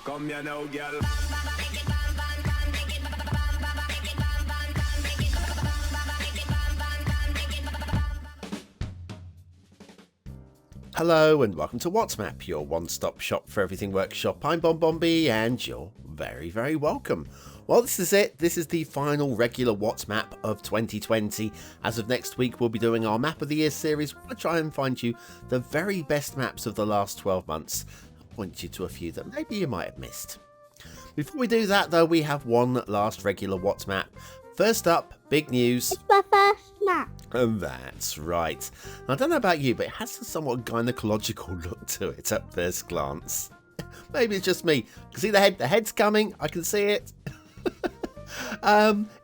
Come here now, girl. Hello and welcome to WhatsMap, your one-stop shop for everything workshop. I'm BonBonB and you're very, very welcome. Well, this is it. This is the final regular WhatsMap of 2020. As of next week, we'll be doing our Map of the Year series. We'll try and find you the very best maps of the last 12 months. I'll point you to a few that maybe you might have missed. Before we do that, though, we have one last regular WhatsMap. First up, big news. It's my first map. And that's right. I don't know about you, but it has a somewhat gynecological look to it at first glance. Maybe it's just me. You can see the head. The head's coming. I can see it.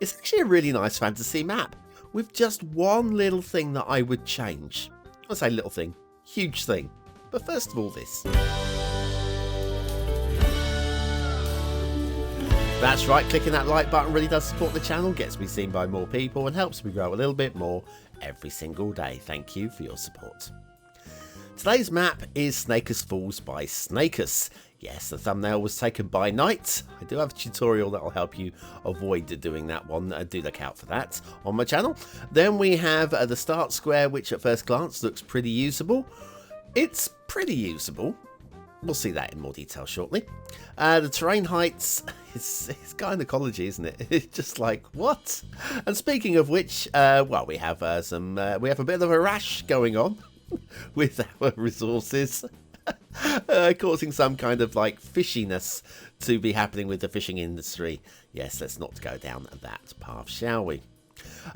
It's actually a really nice fantasy map with just one little thing that I would change. I say little thing, huge thing. But first of all, this. That's right, clicking that like button really does support the channel, gets me seen by more people and helps me grow a little bit more every single day. Thank you for your support. Today's map is Snakus Falls by Snakus. Yes, the thumbnail was taken by night. I do have a tutorial that will help you avoid doing that one. Do look out for that on my channel. Then we have the start square, which at first glance looks pretty usable. It's pretty usable. We'll see that in more detail shortly. The terrain heights, it's gynecology, isn't it? It's just like, what? And speaking of which, well, we have a bit of a rash going on with our resources, causing some kind of like fishiness to be happening with the fishing industry. Yes, let's not go down that path, shall we?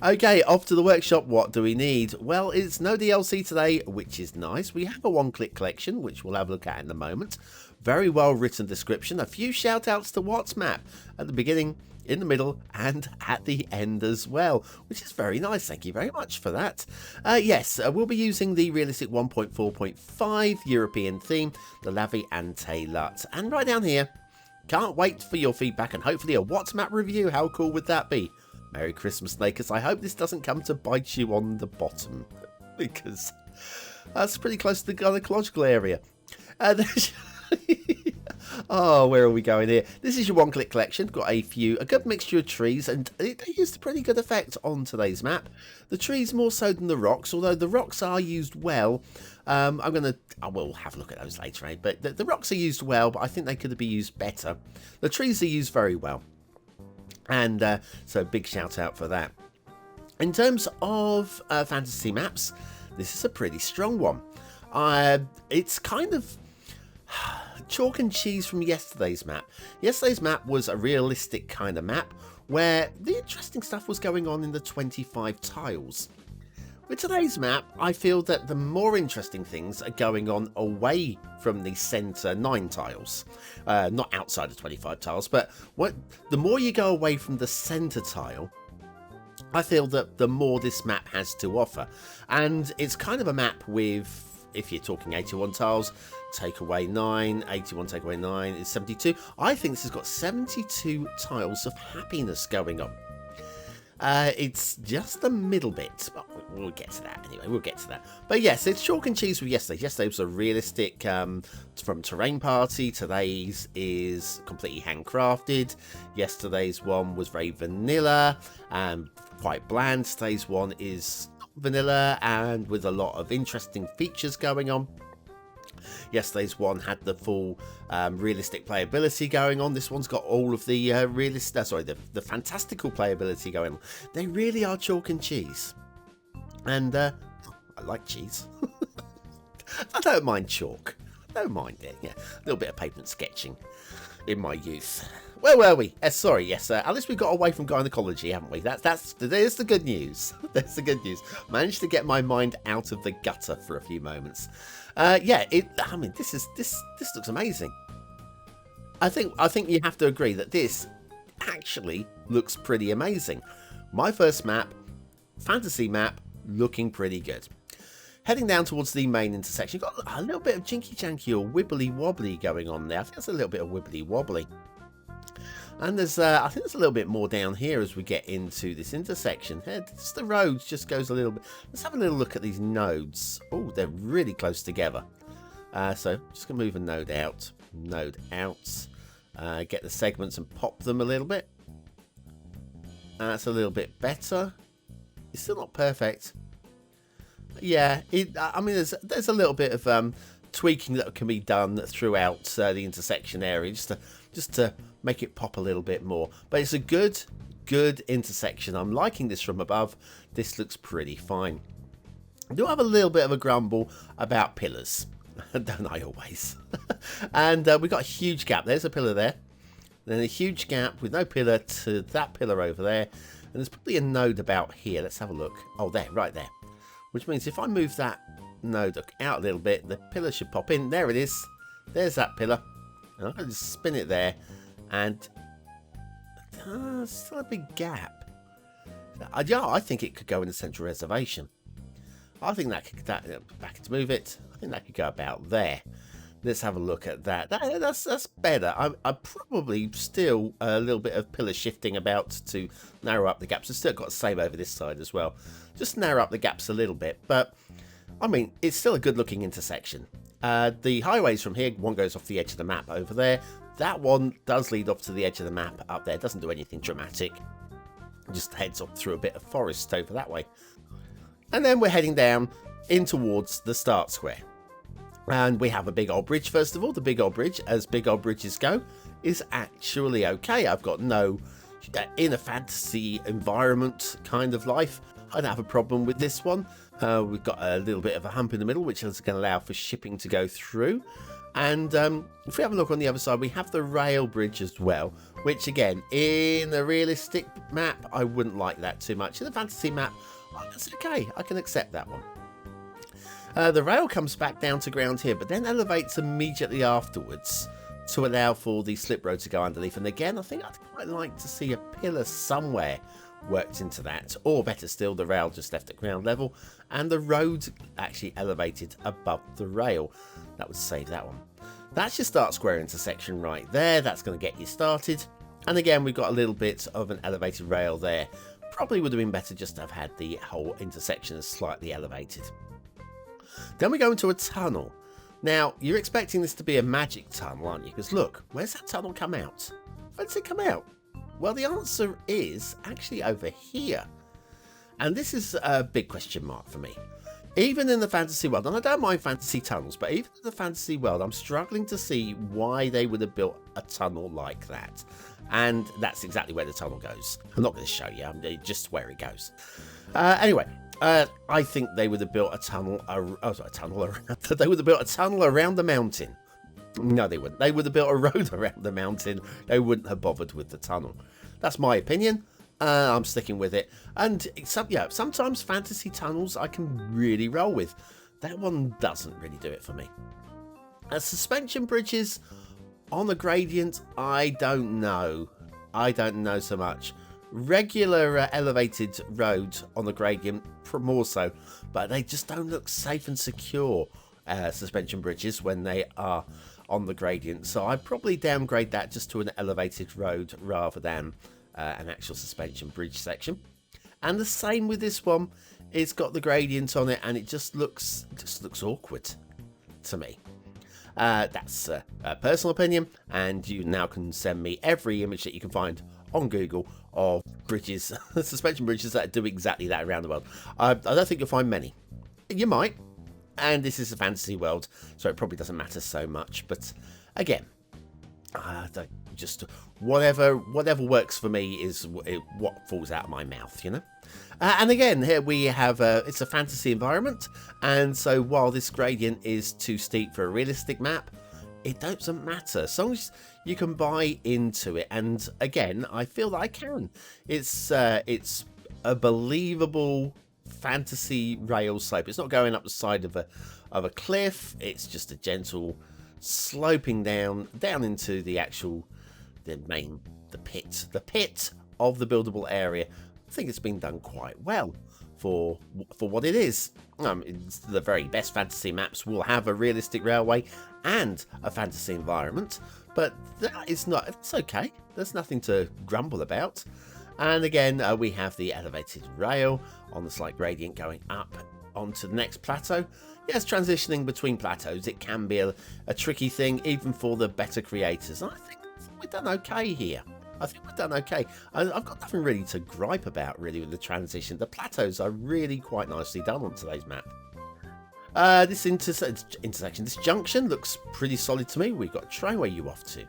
Okay, off to the workshop. What do we need? Well, it's no DLC today, which is nice. We have a one-click collection, which we'll have a look at in a moment. Very well written description. A few shout outs to WhatsMap at the beginning, in the middle, and at the end as well, which is very nice. Thank you very much for that. Yes, we'll be using the realistic 1.4.5 European theme, the Lavi Ante Lut. And right down here, can't wait for your feedback and hopefully a WhatsMap review. How cool would that be? Merry Christmas, Snakus. I hope this doesn't come to bite you on the bottom, because that's pretty close to the gynecological area. Oh, where are we going here? This is your one-click collection. Got a good mixture of trees, and they used a pretty good effect on today's map. The trees more so than the rocks, although the rocks are used well. I will have a look at those later, but the rocks are used well, but I think they could be used better. The trees are used very well. And so big shout out for that. In terms of fantasy maps, this is a pretty strong one. It's kind of chalk and cheese from yesterday's map. Yesterday's map was a realistic kind of map where the interesting stuff was going on in the 25 tiles. With today's map, I feel that the more interesting things are going on away from the centre 9 tiles. Not outside of 25 tiles, but the more you go away from the centre tile, I feel that the more this map has to offer. And it's kind of a map with, if you're talking 81 tiles, take away 9, 81 take away 9 is 72. I think this has got 72 tiles of happiness going on. It's just the middle bit, but we'll get to that anyway. We'll get to that. But yes, it's chalk and cheese with yesterday. Yesterday was a realistic from Terrain Party. Today's is completely handcrafted. Yesterday's one was very vanilla and quite bland. Today's one is vanilla and with a lot of interesting features going on. Yesterday's one had the full realistic playability going on. This one's got all of the the fantastical playability going on. They really are chalk and cheese. And I like cheese. I don't mind chalk. I don't mind it. Yeah, a little bit of pavement sketching in my youth. Where were we? Yes, at least we got away from gynecology, haven't we? There's the good news. There's the good news. Managed to get my mind out of the gutter for a few moments. Yeah, I mean, this looks amazing. I think you have to agree that this actually looks pretty amazing. My first map, fantasy map, looking pretty good. Heading down towards the main intersection, got a little bit of jinky janky or wibbly wobbly going on there. I think there's a little bit of wibbly wobbly. And there's, I think there's a little bit more down here as we get into this intersection. The road just goes a little bit. Let's have a little look at these nodes. Oh, they're really close together. So just gonna move a node out. Get the segments and pop them a little bit. That's a little bit better. It's still not perfect. Yeah, I mean, there's a little bit of tweaking that can be done throughout the intersection area, just to make it pop a little bit more. But it's a good intersection. I'm liking this from above. This looks pretty fine. I do have a little bit of a grumble about pillars. Don't I always? And we've got a huge gap. There's a pillar there. Then a huge gap with no pillar to that pillar over there. And there's probably a node about here. Let's have a look. Oh, there, right there. Which means if I move that node out a little bit, the pillar should pop in. There it is. There's that pillar. And I'm going to just spin it there. And still a big gap. Yeah, I think it could go in the central reservation. I think back to move it. I think that could go about there. Let's have a look at that. That's better. I'm probably still a little bit of pillar shifting about to narrow up the gaps. I've still got the same over this side as well. Just narrow up the gaps a little bit. But, I mean, it's still a good-looking intersection. The highways from here, one goes off the edge of the map over there. That one does lead off to the edge of the map up there. It doesn't do anything dramatic. Just heads up through a bit of forest over that way. And then we're heading down in towards the start square. And we have a big old bridge, first of all. The big old bridge, as big old bridges go, is actually okay. I've got no, in a fantasy environment kind of life, I don't have a problem with this one. We've got a little bit of a hump in the middle, which is going to allow for shipping to go through. And if we have a look on the other side, we have the rail bridge as well, which again, in a realistic map, I wouldn't like that too much. In a fantasy map, that's okay. I can accept that one. The rail comes back down to ground here, but then elevates immediately afterwards to allow for the slip road to go underneath. And again, I think I'd quite like to see a pillar somewhere worked into that, or better still, the rail just left at ground level and the road actually elevated above the rail. That would save that one. That's your start square intersection right there. That's going to get you started. And again, we've got a little bit of an elevated rail there. Probably would have been better just to have had the whole intersection slightly elevated. Then we go into a tunnel. Now, you're expecting this to be a magic tunnel, aren't you? Because look, where's that tunnel come out? Where's it come out? Well, the answer is actually over here. And this is a big question mark for me. Even in the fantasy world, and I don't mind fantasy tunnels, but even in the fantasy world, I'm struggling to see why they would have built a tunnel like that. And that's exactly where the tunnel goes. I'm not going to show you, just where it goes. Anyway, I think they would have built a tunnel. They would have built a tunnel around the mountain. No, they wouldn't. They would have built a road around the mountain. They wouldn't have bothered with the tunnel. That's my opinion. I'm sticking with it. And sometimes fantasy tunnels I can really roll with. That one doesn't really do it for me. Suspension bridges on a gradient, I don't know. I don't know so much. Regular elevated roads on the gradient, more so, but they just don't look safe and secure, suspension bridges, when they are on the gradient. So I'd probably downgrade that just to an elevated road rather than an actual suspension bridge section. And the same with this one. It's got the gradient on it and it just looks awkward to me. That's a personal opinion, and you now can send me every image that you can find on Google of bridges, suspension bridges that do exactly that around the world. I don't think you'll find many. You might, and this is a fantasy world, so it probably doesn't matter so much. But again, just whatever works for me is what falls out of my mouth, you know. And again, here we have it's a fantasy environment, and so while this gradient is too steep for a realistic map, it doesn't matter as long as you can buy into it. And again, I feel that I can. It's a believable fantasy rail slope. It's not going up the side of a cliff. It's just a gentle sloping down into the pit of the buildable area. I think it's been done quite well for what it is. It's the very best fantasy maps will have a realistic railway and a fantasy environment, but that is not. It's okay. There's nothing to grumble about. And again, we have the elevated rail on the slight gradient going up onto the next plateau. Yes, transitioning between plateaus, it can be a tricky thing, even for the better creators. I think we've done okay here. I think we've done okay. I've got nothing really to gripe about, really, with the transition. The plateaus are really quite nicely done on today's map. This intersection, this junction looks pretty solid to me. We've got a train where you off to,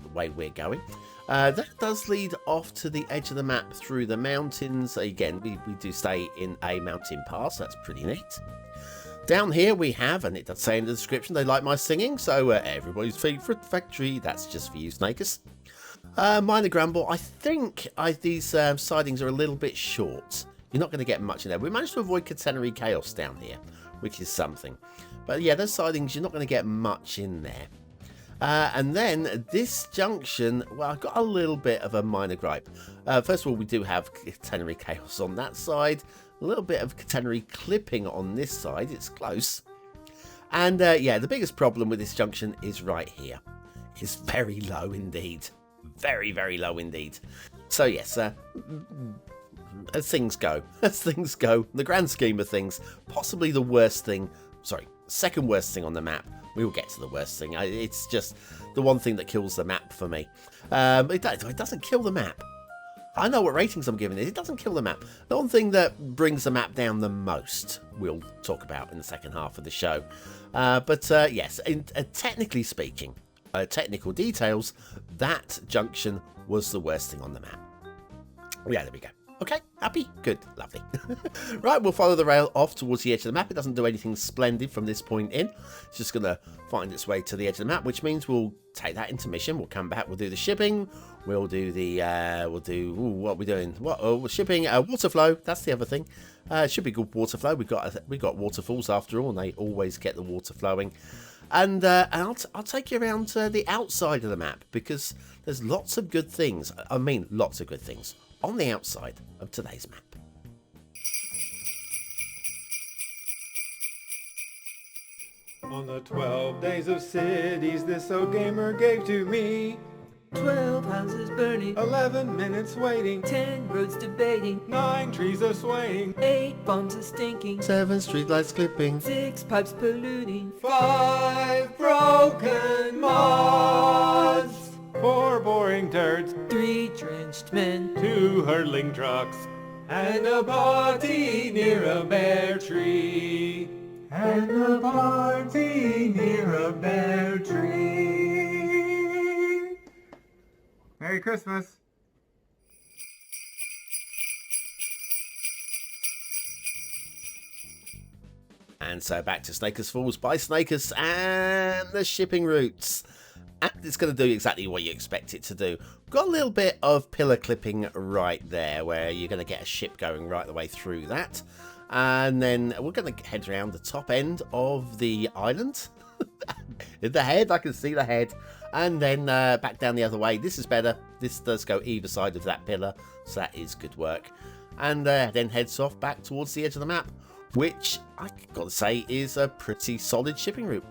the way we're going. That does lead off to the edge of the map through the mountains. Again, we do stay in a mountain pass. That's pretty neat. Down here we have, and it does say in the description, they like my singing, so everybody's favourite factory. That's just for you, Snakus. Minor grumble. I think these sidings are a little bit short. You're not going to get much in there. We managed to avoid catenary chaos down here, which is something. But yeah, those sidings, you're not going to get much in there. And then this junction, well, I've got a little bit of a minor gripe. First of all, we do have catenary chaos on that side. A little bit of catenary clipping on this side. It's close. And yeah, the biggest problem with this junction is right here. It's very low indeed. Very, very low indeed. So yes, as things go, in the grand scheme of things, possibly the worst thing, sorry, second worst thing on the map. We will get to the worst thing. It's just the one thing that kills the map for me. It doesn't kill the map. I know what ratings I'm giving it. It doesn't kill the map. The one thing that brings the map down the most, we'll talk about in the second half of the show. But yes, technically speaking, technical details, that junction was the worst thing on the map. Yeah, there we go. Okay, happy? Good, lovely. Right, we'll follow the rail off towards the edge of the map. It doesn't do anything splendid from this point in. It's just going to find its way to the edge of the map, which means we'll take that intermission. We'll come back, we'll do the shipping. We'll do the, what are we doing? Shipping, water flow. That's the other thing. It should be good water flow. We've got waterfalls after all, and they always get the water flowing. And I'll take you around to the outside of the map, because there's lots of good things. I mean, lots of good things on the outside of today's map. On the 12 days of cities this old gamer gave to me, 12 houses burning, 11 minutes waiting, 10 roads debating, 9 trees a swaying, 8 bombs a stinking, 7 streetlights clipping, 6 pipes polluting, 5 broken mods, 4 boring turds, 3 drenched men, 2 hurtling trucks, and a party near a bare tree. And a party near a bare tree. Merry Christmas. And so back to Snakus Falls by Snakus and the shipping routes. And it's going to do exactly what you expect it to do. Got a little bit of pillar clipping right there, where you're going to get a ship going right the way through that. And then we're going to head around the top end of the island. The head, I can see the head. And then back down the other way. This is better. This does go either side of that pillar, so that is good work. And then heads off back towards the edge of the map, which I got to say is a pretty solid shipping route.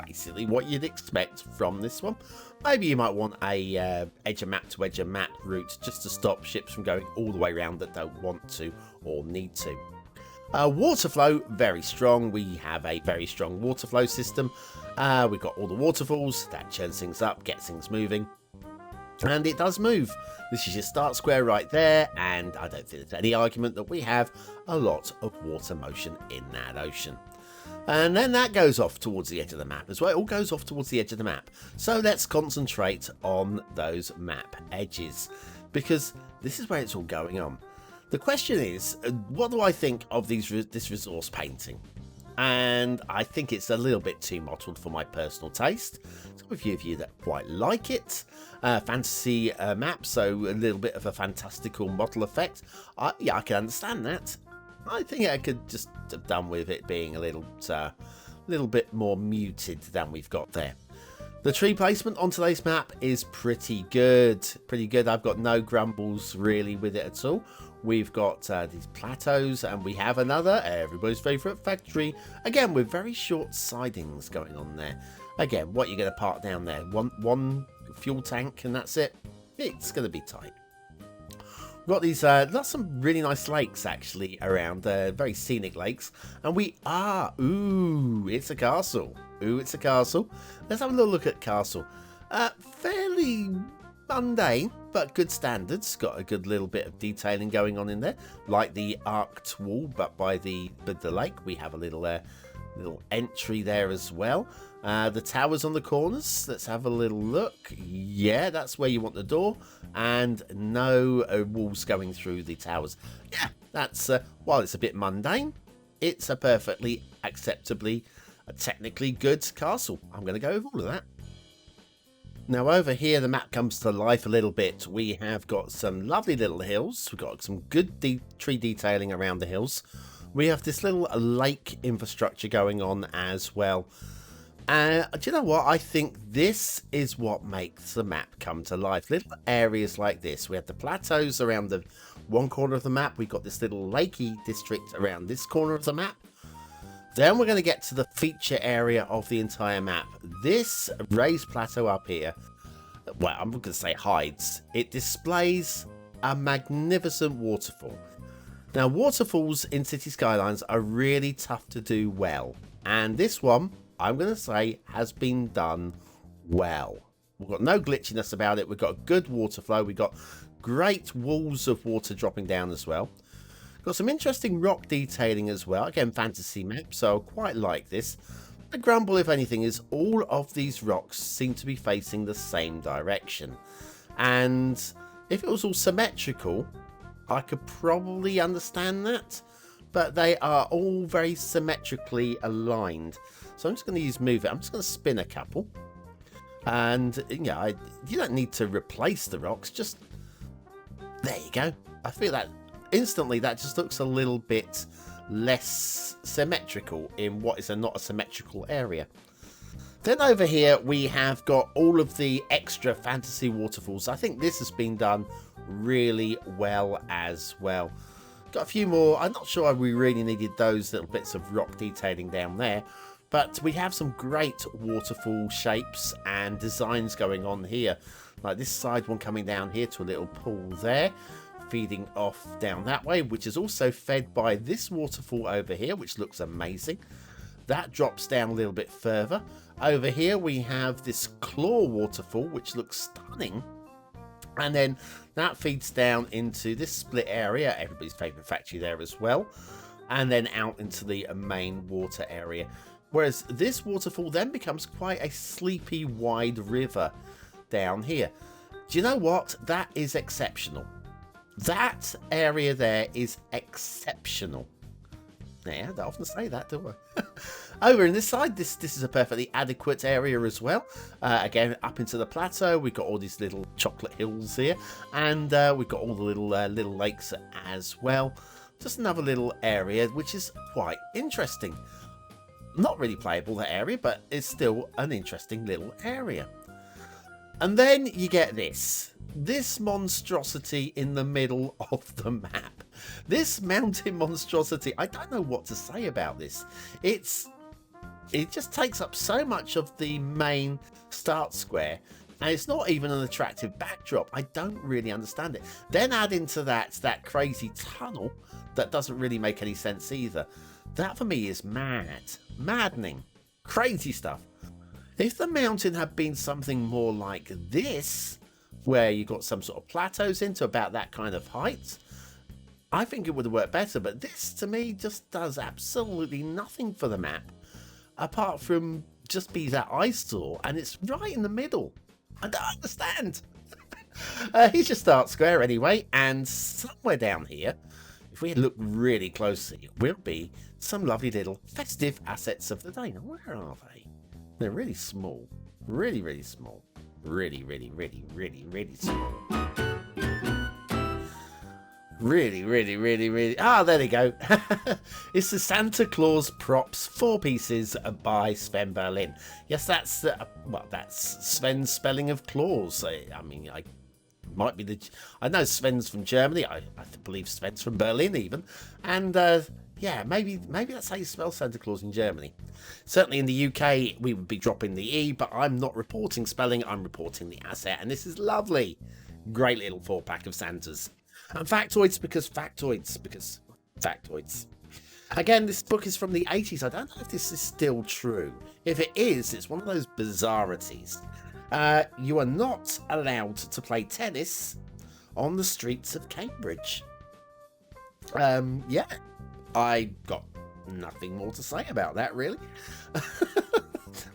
Basically what you'd expect from this one. Maybe you might want a edge of map to edge of map route, just to stop ships from going all the way around that don't want to or need to. Water flow, very strong. We have a very strong water flow system. We've got all the waterfalls. That churns things up, gets things moving. And it does move. This is your start square right there. And I don't think there's any argument that we have a lot of water motion in that ocean. And then that goes off towards the edge of the map as well. It all goes off towards the edge of the map. So let's concentrate on those map edges, because this is where it's all going on. The question is, what do I think of this resource painting? And I think it's a little bit too mottled for my personal taste. There's a few of you that quite like it. Fantasy map, so a little bit of a fantastical model effect. Yeah, I can understand that. I think I could just have done with it being a little bit more muted than we've got there. The tree placement on today's map is pretty good. Pretty good. I've got no grumbles really with it at all. We've got these plateaus, and we have another, everybody's favourite factory. Again, with very short sidings going on there. Again, what you're going to park down there? One fuel tank and that's it? It's going to be tight. We've got these, there's some really nice lakes actually around, very scenic lakes. And we are, ooh, it's a castle. Ooh, it's a castle. Let's have a little look at castle. Fairly mundane, but good standards. Got a good little bit of detailing going on in there, like the arced wall, but by the lake. We have a little entry there as well. The towers on the corners. Let's have a little look. Yeah, that's where you want the door, and no walls going through the towers. Yeah, that's while it's a bit mundane, it's a perfectly acceptably, technically good castle. I'm going to go with all of that. Now over here the map comes to life a little bit. We have got some lovely little hills. We've got some good tree detailing around the hills. We have this little lake infrastructure going on as well. Do you know what? I think this is what makes the map come to life. Little areas like this. We have the plateaus around the one corner of the map. We've got this little lakey district around this corner of the map. Then we're going to get to the feature area of the entire map. This raised plateau up here, well, I'm not going to say hides. It displays a magnificent waterfall. Now, waterfalls in Cities Skylines are really tough to do well. And this one, I'm going to say, has been done well. We've got no glitchiness about it. We've got good water flow. We've got great walls of water dropping down as well. Got some interesting rock detailing as well. Again, fantasy map, so I quite like this. The grumble, if anything, is all of these rocks seem to be facing the same direction. And if it was all symmetrical, I could probably understand that. But they are all very symmetrically aligned. So I'm just going to use move it. I'm just going to spin a couple. And, you don't need to replace the rocks. Just, there you go. I feel that instantly that just looks a little bit less symmetrical in what is not a symmetrical area. Then over here we have got all of the extra fantasy waterfalls. I think this has been done really well as well. Got a few more. I'm not sure we really needed those little bits of rock detailing down there, but we have some great waterfall shapes and designs going on here, like this side one coming down here to a little pool there, feeding off down that way, which is also fed by this waterfall over here, which looks amazing. That drops down a little bit further. Over here we have this claw waterfall, which looks stunning, and then that feeds down into this split area, everybody's favorite factory there as well, and then out into the main water area. Whereas this waterfall then becomes quite a sleepy wide river down here. Do you know what? That is exceptional. That area there is exceptional. Yeah, I don't often say that, do I? Over in this side, this is a perfectly adequate area as well. Again, up into the plateau, we've got all these little chocolate hills here, and we've got all the little lakes as well. Just another little area, which is quite interesting. Not really playable, that area, but it's still an interesting little area. And then you get this monstrosity in the middle of the map. This mountain monstrosity, I don't know what to say about this. It just takes up so much of the main start square, and it's not even an attractive backdrop. I don't really understand it. Then add into that crazy tunnel that doesn't really make any sense either. That for me is maddening, crazy stuff. If the mountain had been something more like this, where you got some sort of plateaus into about that kind of height, I think it would have worked better. But this, to me, just does absolutely nothing for the map, apart from just be that eyesore, and it's right in the middle. I don't understand. Here's your start square anyway, and somewhere down here, if we look really closely, will be some lovely little festive assets of the day. Now, where are they? They're really small. Really, really small. Really, really, really, really, really small. Really, really, really, really... Ah, there they go. It's the Santa Claus props, 4 pieces by SvenBerlin. Yes, that's... that's Sven's spelling of claws. I mean, I might be the... I know Sven's from Germany. I believe Sven's from Berlin even. And... yeah, maybe that's how you spell Santa Claus in Germany. Certainly in the UK, we would be dropping the E, but I'm not reporting spelling, I'm reporting the asset, and this is lovely. Great little 4-pack of Santas. And factoids because factoids. Again, this book is from the 80s. I don't know if this is still true. If it is, it's one of those bizarrities. You are not allowed to play tennis on the streets of Cambridge. Yeah, I got nothing more to say about that, really.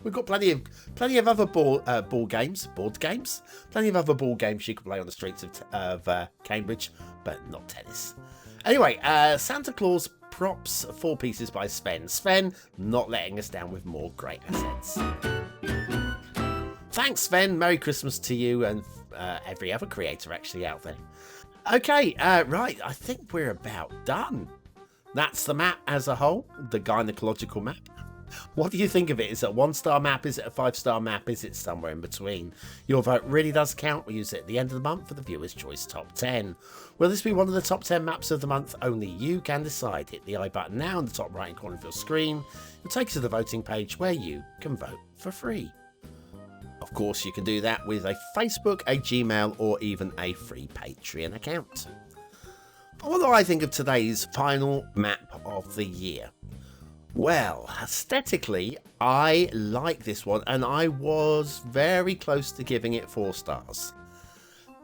We've got plenty of other board games, plenty of other board games you can play on the streets of Cambridge, but not tennis. Anyway, Santa Claus props 4 pieces by Sven. Sven not letting us down with more great assets. Thanks, Sven. Merry Christmas to you and every other creator actually out there. Okay, right, I think we're about done. That's the map as a whole, the gynecological map. What do you think of it? Is it a 1-star map? Is it a 5-star map? Is it somewhere in between? Your vote really does count. We use it at the end of the month for the Viewer's Choice Top 10. Will this be one of the top 10 maps of the month? Only you can decide. Hit the I button now in the top right corner of your screen. It'll take you to the voting page where you can vote for free. Of course, you can do that with a Facebook, a Gmail, or even a free Patreon account. What do I think of today's final map of the year? Well, aesthetically, I like this one, and I was very close to giving it 4 stars.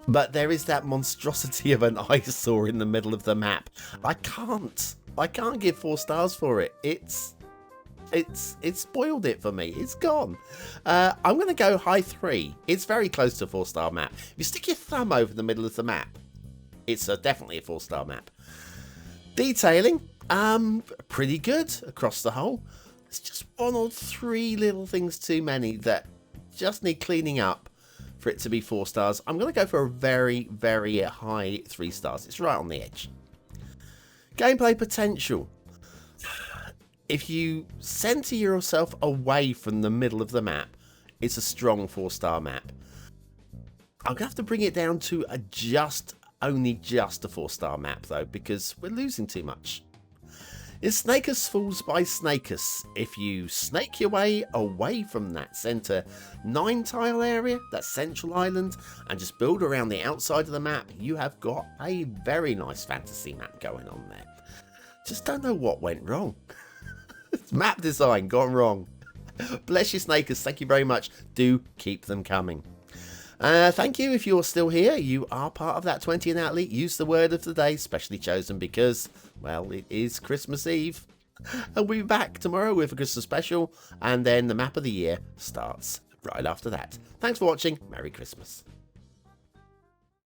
But there is that monstrosity of an eyesore in the middle of the map. I can't give 4 stars for it. It's spoiled it for me. It's gone. I'm going to go high 3. It's very close to a 4-star map. If you stick your thumb over the middle of the map, it's definitely a 4-star map. Detailing, pretty good across the whole. There's just 1 or 3 little things too many that just need cleaning up for it to be 4 stars. I'm going to go for a very, very high 3 stars. It's right on the edge. Gameplay potential. If you center yourself away from the middle of the map, it's a strong 4-star map. I'm going to have to bring it down to only just a 4-star map though, because we're losing too much. Is Snakus Falls by Snakus? If you snake your way away from that centre 9-tile area, that central island, and just build around the outside of the map, you have got a very nice fantasy map going on there. Just don't know what went wrong. Map design gone wrong. Bless you, Snakus. Thank you very much. Do keep them coming. Thank you if you're still here. You are part of that 20 and out elite. Use the word of the day, specially chosen because, well, it is Christmas Eve. And we'll be back tomorrow with a Christmas special, and then the map of the year starts right after that. Thanks for watching. Merry Christmas.